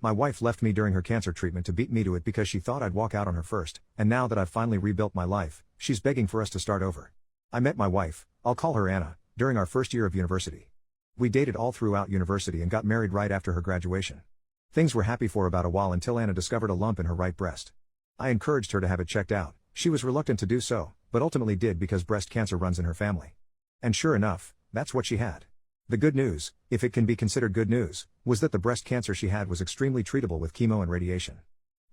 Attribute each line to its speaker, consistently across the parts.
Speaker 1: My wife left me during her cancer treatment to beat me to it because she thought I'd walk out on her first, and now that I've finally rebuilt my life, she's begging for us to start over. I met my wife, I'll call her Anna, during our first year of university. We dated all throughout university and got married right after her graduation. Things were happy for about a while until Anna discovered a lump in her right breast. I encouraged her to have it checked out. She was reluctant to do so, but ultimately did because breast cancer runs in her family. And sure enough, that's what she had. The good news, if it can be considered good news, was that the breast cancer she had was extremely treatable with chemo and radiation.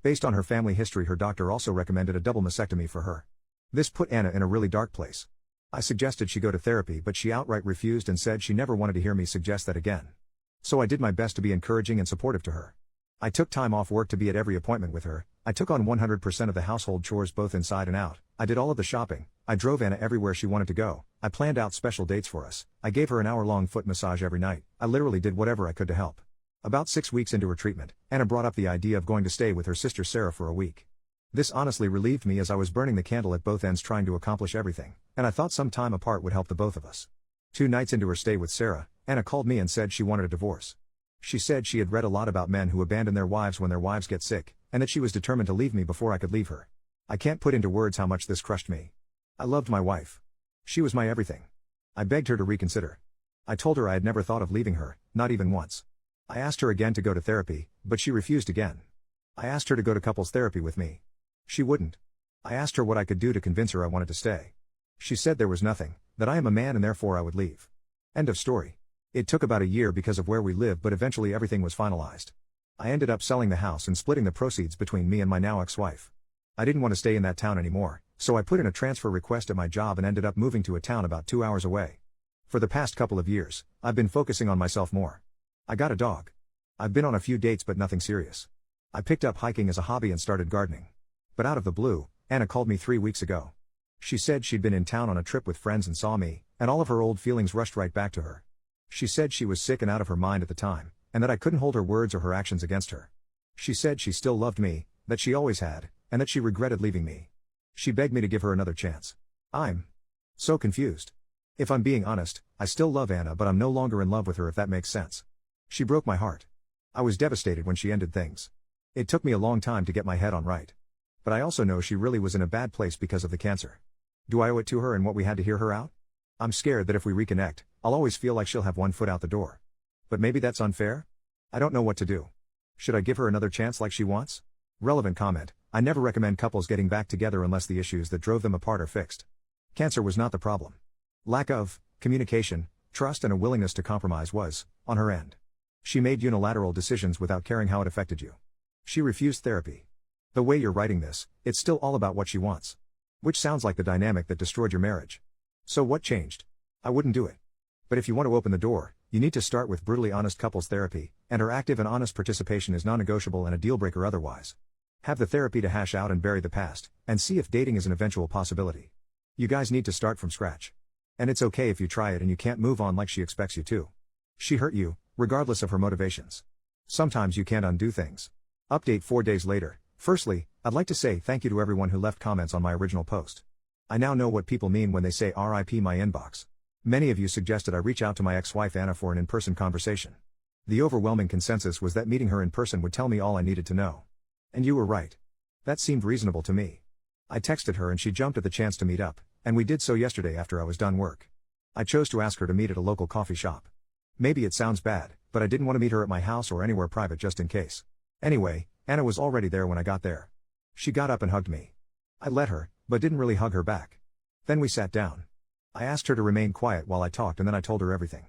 Speaker 1: Based on her family history, her doctor also recommended a double mastectomy for her. This put Anna in a really dark place. I suggested she go to therapy, but she outright refused and said she never wanted to hear me suggest that again. So I did my best to be encouraging and supportive to her. I took time off work to be at every appointment with her. I took on 100% of the household chores both inside and out. I did all of the shopping. I drove Anna everywhere she wanted to go. I planned out special dates for us. I gave her an hour-long foot massage every night. I literally did whatever I could to help. About 6 weeks into her treatment, Anna brought up the idea of going to stay with her sister Sarah for a week. This honestly relieved me as I was burning the candle at both ends trying to accomplish everything, and I thought some time apart would help the both of us. 2 nights into her stay with Sarah, Anna called me and said she wanted a divorce. She said she had read a lot about men who abandon their wives when their wives get sick, and that she was determined to leave me before I could leave her. I can't put into words how much this crushed me. I loved my wife. She was my everything. I begged her to reconsider. I told her I had never thought of leaving her, not even once. I asked her again to go to therapy, but she refused again. I asked her to go to couples therapy with me. She wouldn't. I asked her what I could do to convince her I wanted to stay. She said there was nothing, that I am a man and therefore I would leave. End of story. It took about a year because of where we lived, but eventually everything was finalized. I ended up selling the house and splitting the proceeds between me and my now ex-wife. I didn't want to stay in that town anymore, so I put in a transfer request at my job and ended up moving to a town about 2 hours away. For the past couple of years, I've been focusing on myself more. I got a dog. I've been on a few dates but nothing serious. I picked up hiking as a hobby and started gardening. But out of the blue, Anna called me 3 weeks ago. She said she'd been in town on a trip with friends and saw me, and all of her old feelings rushed right back to her. She said she was sick and out of her mind at the time, and that I couldn't hold her words or her actions against her. She said she still loved me, that she always had, and that she regretted leaving me. She begged me to give her another chance. I'm so confused. If I'm being honest, I still love Anna, but I'm no longer in love with her, if that makes sense. She broke my heart. I was devastated when she ended things. It took me a long time to get my head on right. But I also know she really was in a bad place because of the cancer. Do I owe it to her and what we had to hear her out? I'm scared that if we reconnect, I'll always feel like she'll have one foot out the door. But maybe that's unfair? I don't know what to do. Should I give her another chance like she wants? Relevant comment: I never recommend couples getting back together unless the issues that drove them apart are fixed. Cancer was not the problem. Lack of communication, trust and a willingness to compromise was, on her end. She made unilateral decisions without caring how it affected you. She refused therapy. The way you're writing this, it's still all about what she wants. Which sounds like the dynamic that destroyed your marriage. So what changed? I wouldn't do it. But if you want to open the door, you need to start with brutally honest couples therapy, and her active and honest participation is non-negotiable and a deal-breaker otherwise. Have the therapy to hash out and bury the past, and see if dating is an eventual possibility. You guys need to start from scratch. And it's okay if you try it and you can't move on like she expects you to. She hurt you, regardless of her motivations. Sometimes you can't undo things. Update 4 days later. Firstly, I'd like to say thank you to everyone who left comments on my original post. I now know what people mean when they say RIP my inbox. Many of you suggested I reach out to my ex-wife Anna for an in-person conversation. The overwhelming consensus was that meeting her in person would tell me all I needed to know. And you were right. That seemed reasonable to me. I texted her and she jumped at the chance to meet up, and we did so yesterday after I was done work. I chose to ask her to meet at a local coffee shop. Maybe it sounds bad, but I didn't want to meet her at my house or anywhere private just in case. Anyway, Anna was already there when I got there. She got up and hugged me. I let her, but didn't really hug her back. Then we sat down. I asked her to remain quiet while I talked and then I told her everything.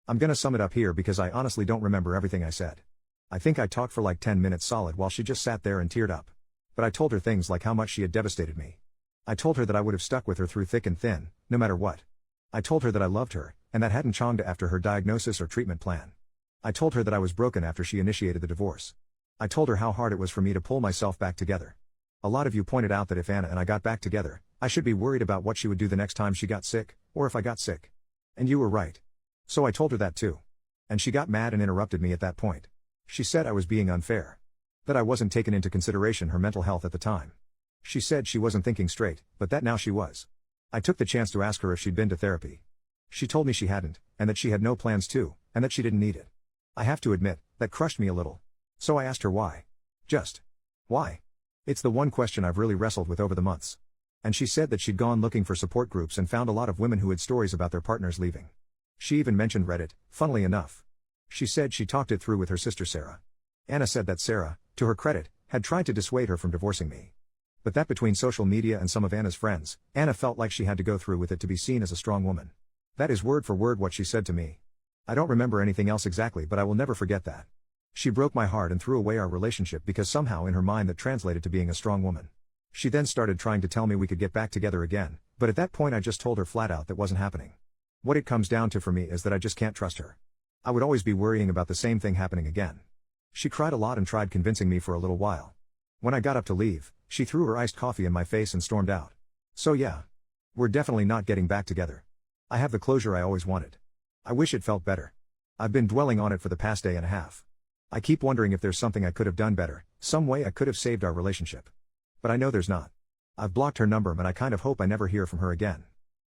Speaker 1: I'm gonna sum it up here because I honestly don't remember everything I said. I think I talked for like 10 minutes solid while she just sat there and teared up. But I told her things like how much she had devastated me. I told her that I would have stuck with her through thick and thin, no matter what. I told her that I loved her, and that hadn't changed after her diagnosis or treatment plan. I told her that I was broken after she initiated the divorce. I told her how hard it was for me to pull myself back together. A lot of you pointed out that if Anna and I got back together, I should be worried about what she would do the next time she got sick, or if I got sick. And you were right. So I told her that too. And she got mad and interrupted me at that point. She said I was being unfair. That I wasn't taking into consideration her mental health at the time. She said she wasn't thinking straight, but that now she was. I took the chance to ask her if she'd been to therapy. She told me she hadn't, and that she had no plans to, and that she didn't need it. I have to admit, that crushed me a little. So I asked her why. Just. Why? It's the one question I've really wrestled with over the months. And she said that she'd gone looking for support groups and found a lot of women who had stories about their partners leaving. She even mentioned Reddit, funnily enough. She said she talked it through with her sister Sarah. Anna said that Sarah, to her credit, had tried to dissuade her from divorcing me. But that between social media and some of Anna's friends, Anna felt like she had to go through with it to be seen as a strong woman. That is word for word what she said to me. I don't remember anything else exactly, but I will never forget that. She broke my heart and threw away our relationship because somehow in her mind that translated to being a strong woman. She then started trying to tell me we could get back together again, but at that point I just told her flat out that wasn't happening. What it comes down to for me is that I just can't trust her. I would always be worrying about the same thing happening again. She cried a lot and tried convincing me for a little while. When I got up to leave, she threw her iced coffee in my face and stormed out. So yeah. We're definitely not getting back together. I have the closure I always wanted. I wish it felt better. I've been dwelling on it for the past day and a half. I keep wondering if there's something I could have done better, some way I could have saved our relationship. But I know there's not. I've blocked her number and I kind of hope I never hear from her again.